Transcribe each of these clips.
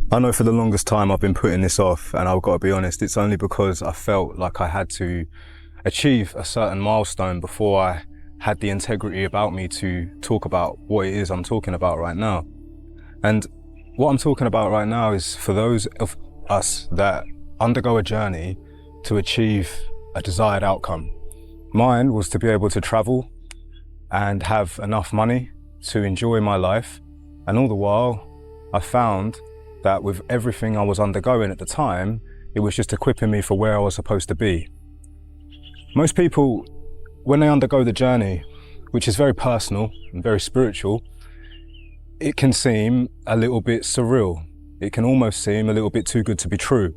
I know for the longest time I've been putting this off, and I've got to be honest, it's only because I felt like I had to achieve a certain milestone before I had the integrity about me to talk about what it is I'm talking about right now. And what I'm talking about right now is for those of us that undergo a journey to achieve a desired outcome. Mine was to be able to travel and have enough money to enjoy my life, and all the while I found that with everything I was undergoing at the time, it was just equipping me for where I was supposed to be. Most people, when they undergo the journey, which is very personal and very spiritual, it can seem a little bit surreal. It can almost seem a little bit too good to be true.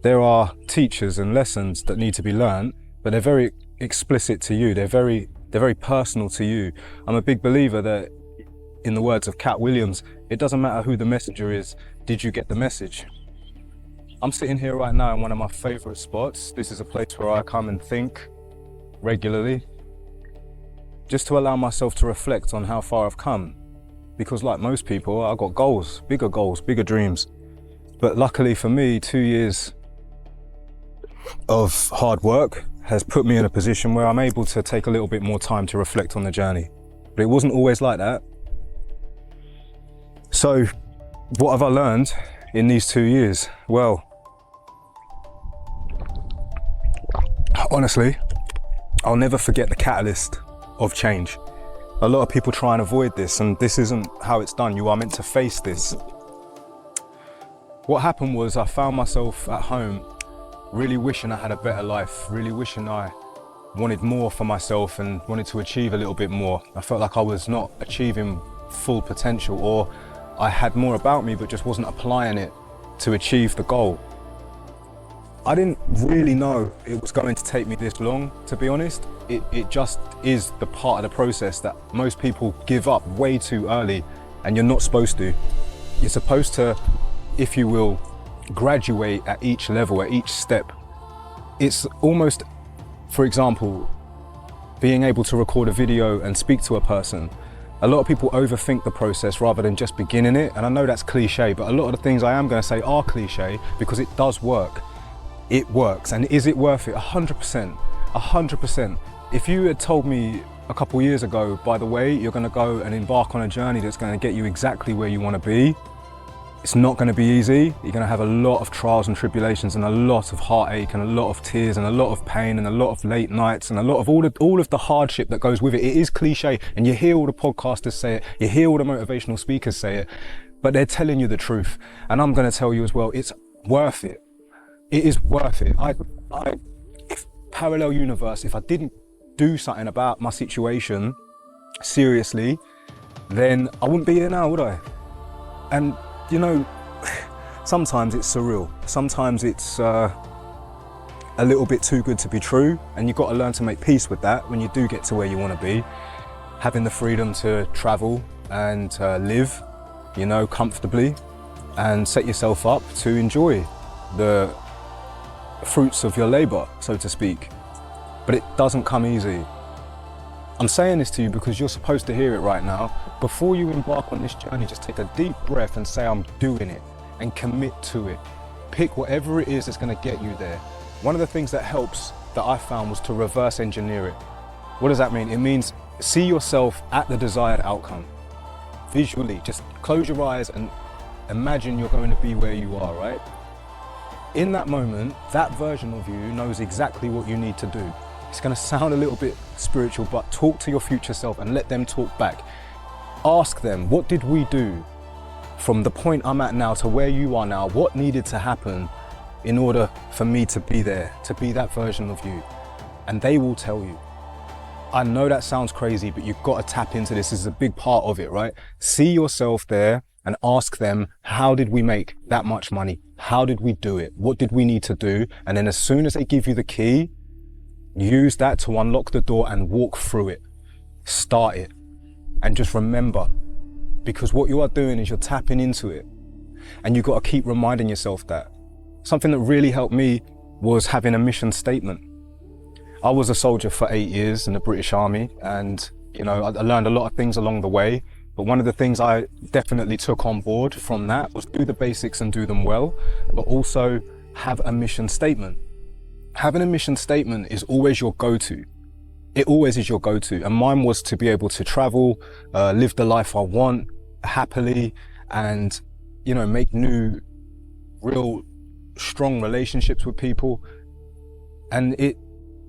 There are teachers and lessons that need to be learned, but they're very explicit to you. They're very personal to you. I'm a big believer that, in the words of Cat Williams, it doesn't matter who the messenger is, did you get the message? I'm sitting here right now in one of my favorite spots. This is a place where I come and think regularly, just to allow myself to reflect on how far I've come. Because like most people, I've got goals, bigger dreams. But luckily for me, 2 years of hard work has put me in a position where I'm able to take a little bit more time to reflect on the journey. But it wasn't always like that. So what have I learned in these 2 years? Well, honestly, I'll never forget the catalyst of change. A lot of people try and avoid this, and this isn't how it's done. You are meant to face this. What happened was I found myself at home really wishing I had a better life, really wishing I wanted more for myself and wanted to achieve a little bit more. I felt like I was not achieving full potential, or I had more about me but just wasn't applying it to achieve the goal. I didn't really know it was going to take me this long, to be honest. It just is the part of the process that most people give up way too early, and you're not supposed to. You're supposed to, if you will, graduate at each level, at each step. It's almost, for example, being able to record a video and speak to a person. A lot of people overthink the process rather than just beginning it, and I know that's cliche, but a lot of the things I am going to say are cliche because it does work. It works. And is it worth it? 100%. 100%. If you had told me a couple years ago, by the way, you're going to go and embark on a journey that's going to get you exactly where you want to be, it's not going to be easy. You're going to have a lot of trials and tribulations and a lot of heartache and a lot of tears and a lot of pain and a lot of late nights and a lot of all of the hardship that goes with it. It is cliche, and you hear all the podcasters say it, you hear all the motivational speakers say it, but they're telling you the truth. And I'm going to tell you as well, it's worth it. It is worth it. If parallel universe, if I didn't do something about my situation seriously, then I wouldn't be here now, would I? And you know, sometimes it's surreal. Sometimes it's a little bit too good to be true, and you've got to learn to make peace with that when you do get to where you want to be. Having the freedom to travel and live, you know, comfortably, and set yourself up to enjoy the fruits of your labor, so to speak. But it doesn't come easy. I'm saying this to you because you're supposed to hear it right now. Before you embark on this journey, just take a deep breath and say, I'm doing it, and commit to it. Pick whatever it is that's going to get you there. One of the things that helps that I found was to reverse engineer it. What does that mean? It means see yourself at the desired outcome. Visually, just close your eyes and imagine you're going to be where you are, right? In that moment, that version of you knows exactly what you need to do. It's going to sound a little bit spiritual, but talk to your future self and let them talk back. Ask them, what did we do from the point I'm at now to where you are now? What needed to happen in order for me to be there, to be that version of you? And they will tell you. I know that sounds crazy, but you've got to tap into this. This is a big part of it, right? See yourself there and ask them, how did we make that much money? How did we do it? What did we need to do? And then as soon as they give you the key, use that to unlock the door and walk through it. Start it. And just remember, because what you are doing is you're tapping into it. And you've got to keep reminding yourself that. Something that really helped me was having a mission statement. I was a soldier for 8 years in the British Army, and you know, I learned a lot of things along the way, But one of the things I definitely took on board from that was do the basics and do them well, but also have a mission statement. Having a mission statement is always your go-to. It always is your go-to. And mine was to be able to travel, live the life I want happily, and, you know, make new, real strong relationships with people. And it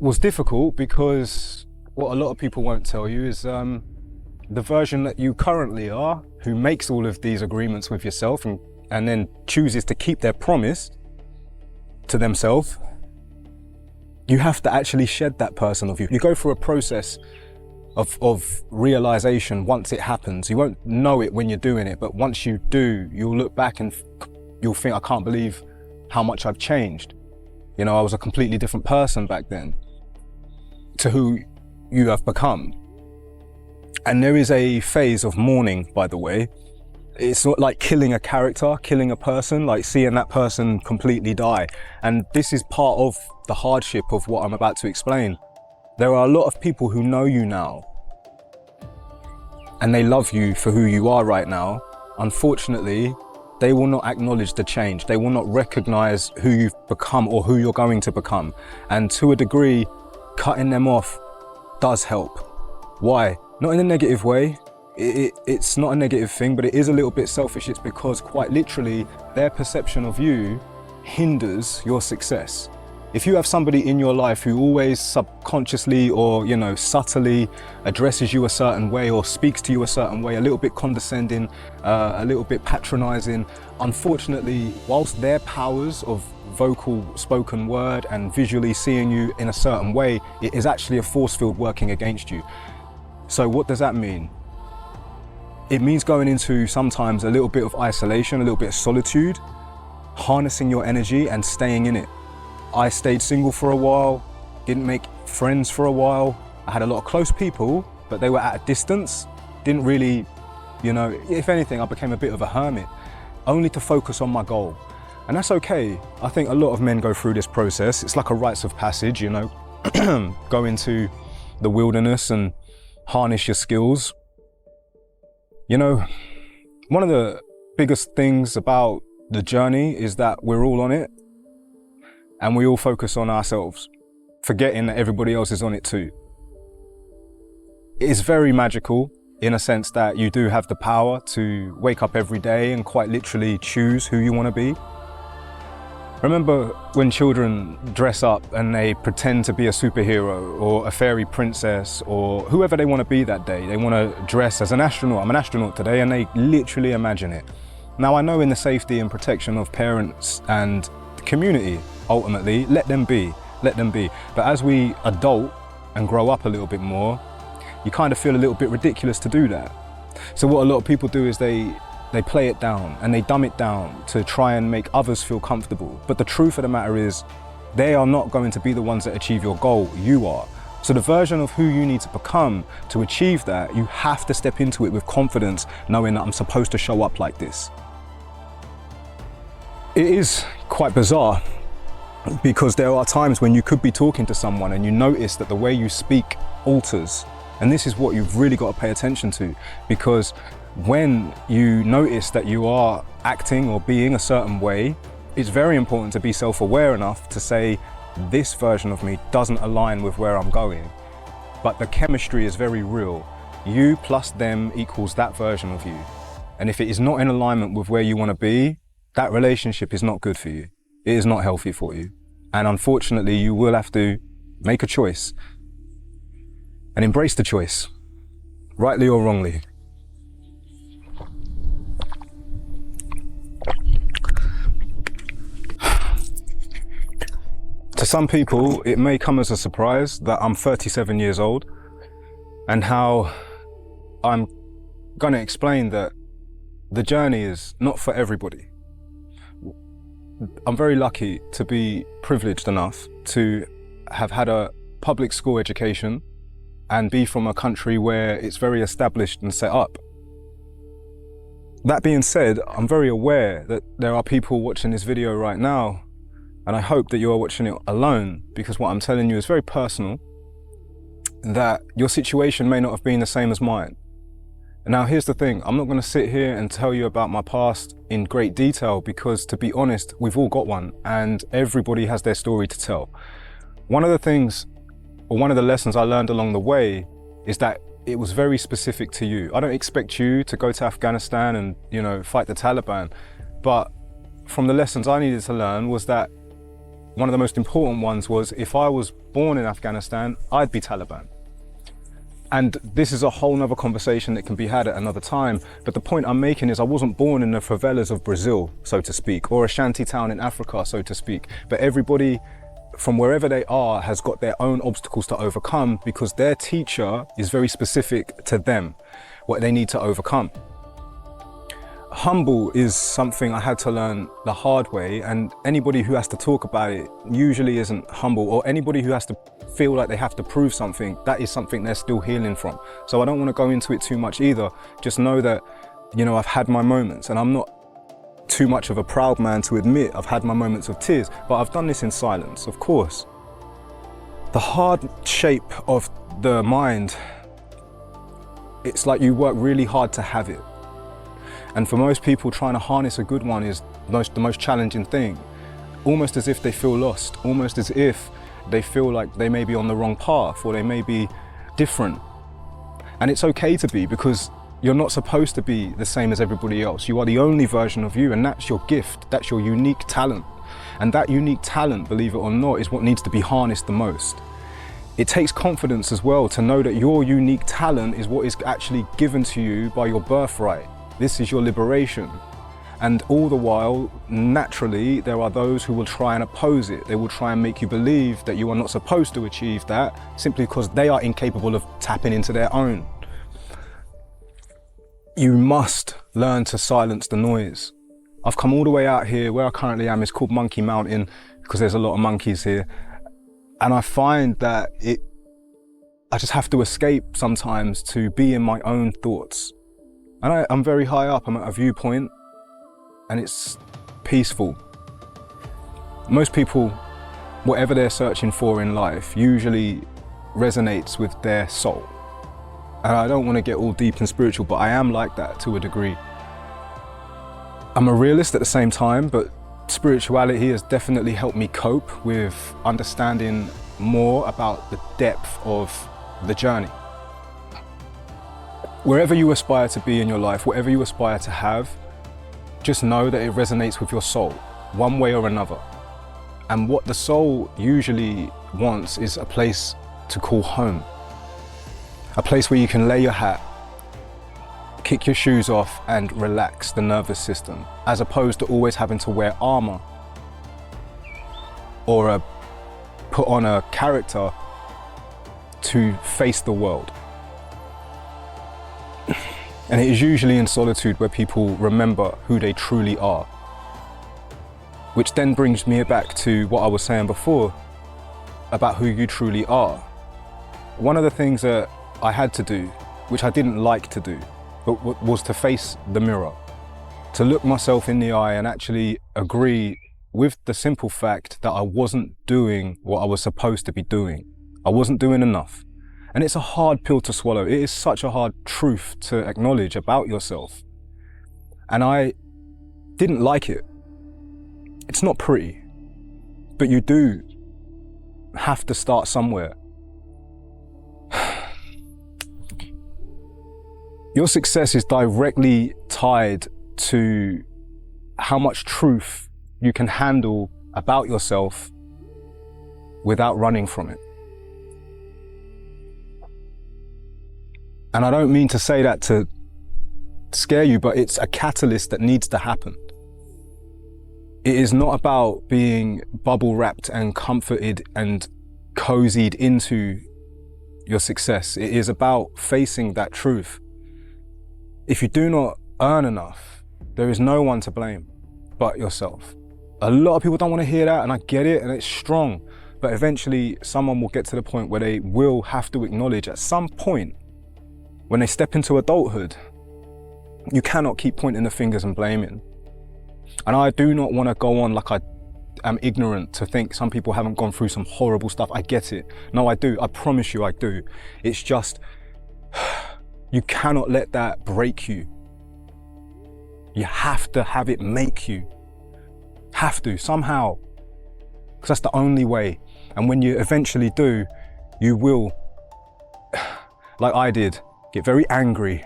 was difficult because what a lot of people won't tell you is the version that you currently are, who makes all of these agreements with yourself and then chooses to keep their promise to themselves, you have to actually shed that person of you. You go through a process of realization once it happens. You won't know it when you're doing it, but once you do, you'll look back and you'll think, I can't believe how much I've changed. You know, I was a completely different person back then to who you have become. And there is a phase of mourning, by the way. It's not like killing a character, killing a person, like seeing that person completely die. And this is part of the hardship of what I'm about to explain. There are a lot of people who know you now, and they love you for who you are right now. Unfortunately, they will not acknowledge the change. They will not recognize who you've become or who you're going to become. And to a degree, cutting them off does help. Why? Not in a negative way. It's not a negative thing, but it is a little bit selfish. It's because quite literally their perception of you hinders your success. If you have somebody in your life who always subconsciously or, you know, subtly addresses you a certain way or speaks to you a certain way, a little bit condescending, a little bit patronizing, unfortunately, whilst their powers of vocal spoken word and visually seeing you in a certain way, it is actually a force field working against you. So what does that mean? It means going into sometimes a little bit of isolation, a little bit of solitude, harnessing your energy and staying in it. I stayed single for a while, didn't make friends for a while. I had a lot of close people, but they were at a distance. Didn't really, you know, if anything, I became a bit of a hermit, only to focus on my goal. And that's okay. I think a lot of men go through this process. It's like a rites of passage, you know, go into the wilderness and harness your skills. You know, one of the biggest things about the journey is that we're all on it and we all focus on ourselves, forgetting that everybody else is on it too. It is very magical in a sense that you do have the power to wake up every day and quite literally choose who you want to be. Remember when children dress up and they pretend to be a superhero or a fairy princess or whoever they want to be that day. They want to dress as an astronaut. I'm an astronaut today, and they literally imagine it. Now I know in the safety and protection of parents and the community, ultimately, let them be. But as we adult and grow up a little bit more, you kind of feel a little bit ridiculous to do that. So what a lot of people do is they play it down and they dumb it down to try and make others feel comfortable. But the truth of the matter is, they are not going to be the ones that achieve your goal, you are. So the version of who you need to become to achieve that, you have to step into it with confidence, knowing that I'm supposed to show up like this. It is quite bizarre, because there are times when you could be talking to someone and you notice that the way you speak alters. And this is what you've really got to pay attention to, because when you notice that you are acting or being a certain way, it's very important to be self-aware enough to say, this version of me doesn't align with where I'm going. But the chemistry is very real. You plus them equals that version of you. And if it is not in alignment with where you want to be, that relationship is not good for you. It is not healthy for you. And unfortunately, you will have to make a choice and embrace the choice, rightly or wrongly. To some people, it may come as a surprise that I'm 37 years old and how I'm going to explain that the journey is not for everybody. I'm very lucky to be privileged enough to have had a public school education and be from a country where it's very established and set up. That being said, I'm very aware that there are people watching this video right now, and I hope that you are watching it alone, because what I'm telling you is very personal, that your situation may not have been the same as mine. Now, here's the thing. I'm not going to sit here and tell you about my past in great detail because, to be honest, we've all got one and everybody has their story to tell. One of the things, or one of the lessons I learned along the way is that it was very specific to you. I don't expect you to go to Afghanistan and, you know, fight the Taliban. But from the lessons I needed to learn was that one of the most important ones was if I was born in Afghanistan, I'd be Taliban. And this is a whole nother conversation that can be had at another time. But the point I'm making is I wasn't born in the favelas of Brazil, so to speak, or a shanty town in Africa, so to speak. But everybody from wherever they are has got their own obstacles to overcome because their teacher is very specific to them, what they need to overcome. Humble is something I had to learn the hard way, and anybody who has to talk about it usually isn't humble, or anybody who has to feel like they have to prove something, that is something they're still healing from. So I don't want to go into it too much either. Just know that, you know, I've had my moments, and I'm not too much of a proud man to admit I've had my moments of tears, but I've done this in silence, of course. The hard shape of the mind, it's like you work really hard to have it. And for most people, trying to harness a good one is the most challenging thing. Almost as if they feel lost, almost as if they feel like they may be on the wrong path or they may be different. And it's okay to be, because you're not supposed to be the same as everybody else. You are the only version of you, and that's your gift, that's your unique talent. And that unique talent, believe it or not, is what needs to be harnessed the most. It takes confidence as well to know that your unique talent is what is actually given to you by your birthright. This is your liberation. And all the while, naturally, there are those who will try and oppose it. They will try and make you believe that you are not supposed to achieve that simply because they are incapable of tapping into their own. You must learn to silence the noise. I've come all the way out here. Where I currently am is called Monkey Mountain because there's a lot of monkeys here. And I find that I just have to escape sometimes to be in my own thoughts. And I'm very high up, I'm at a viewpoint, and it's peaceful. Most people, whatever they're searching for in life, usually resonates with their soul. And I don't want to get all deep and spiritual, but I am like that to a degree. I'm a realist at the same time, but spirituality has definitely helped me cope with understanding more about the depth of the journey. Wherever you aspire to be in your life, whatever you aspire to have, just know that it resonates with your soul, one way or another. And what the soul usually wants is a place to call home. A place where you can lay your hat, kick your shoes off and relax the nervous system, as opposed to always having to wear armor or put on a character to face the world. And it is usually in solitude where people remember who they truly are. Which then brings me back to what I was saying before about who you truly are. One of the things that I had to do, which I didn't like to do, but was to face the mirror, to look myself in the eye and actually agree with the simple fact that I wasn't doing what I was supposed to be doing. I wasn't doing enough. And it's a hard pill to swallow. It is such a hard truth to acknowledge about yourself. And I didn't like it. It's not pretty, but you do have to start somewhere. Your success is directly tied to how much truth you can handle about yourself without running from it. And I don't mean to say that to scare you, but it's a catalyst that needs to happen. It is not about being bubble wrapped and comforted and cozied into your success. It is about facing that truth. If you do not earn enough, there is no one to blame but yourself. A lot of people don't want to hear that, and I get it, and it's strong. But eventually someone will get to the point where they will have to acknowledge at some point, when they step into adulthood, you cannot keep pointing the fingers and blaming. And I do not want to go on like I am ignorant to think some people haven't gone through some horrible stuff. I get it. No, I do. I promise you I do. It's just, You cannot let that break you. You have to have it make you. Have to, somehow. Because that's the only way. And when you eventually do, you will, like I did, get very angry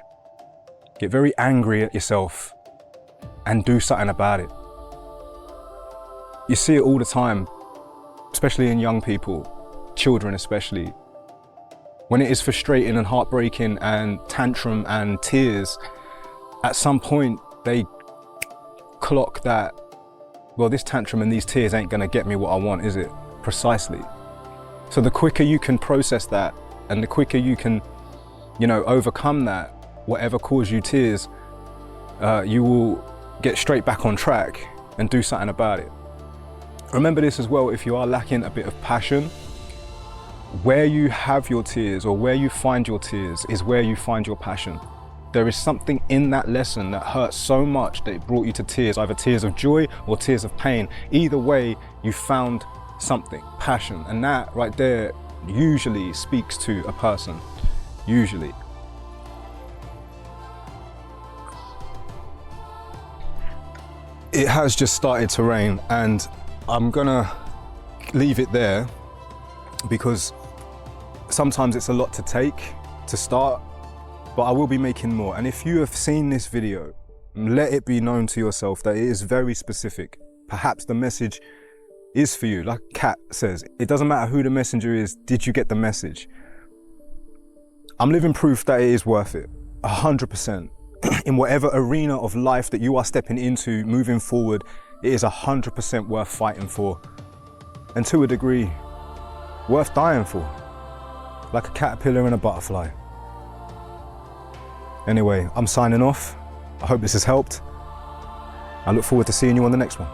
at yourself and do something about it. You see it all the time, especially in young people, children especially. When it is frustrating and heartbreaking and tantrum and tears, at some point they clock that, well, this tantrum and these tears ain't gonna get me what I want, is it? Precisely. So the quicker you can process that and the quicker you can, overcome that, whatever caused you tears, you will get straight back on track and do something about it. Remember this as well, if you are lacking a bit of passion, where you have your tears or where you find your tears is where you find your passion. There is something in that lesson that hurts so much that it brought you to tears, either tears of joy or tears of pain. Either way, you found something, passion, and that right there usually speaks to a person, usually. It has just started to rain and I'm gonna leave it there because sometimes it's a lot to take to start, but I will be making more. And if you have seen this video, let it be known to yourself that it is very specific. Perhaps the message is for you. Like Kat says, it doesn't matter who the messenger is, did you get the message? I'm living proof that it is worth it, 100%. In whatever arena of life that you are stepping into, moving forward, it is 100% worth fighting for. And to a degree, worth dying for. Like a caterpillar and a butterfly. Anyway, I'm signing off. I hope this has helped. I look forward to seeing you on the next one.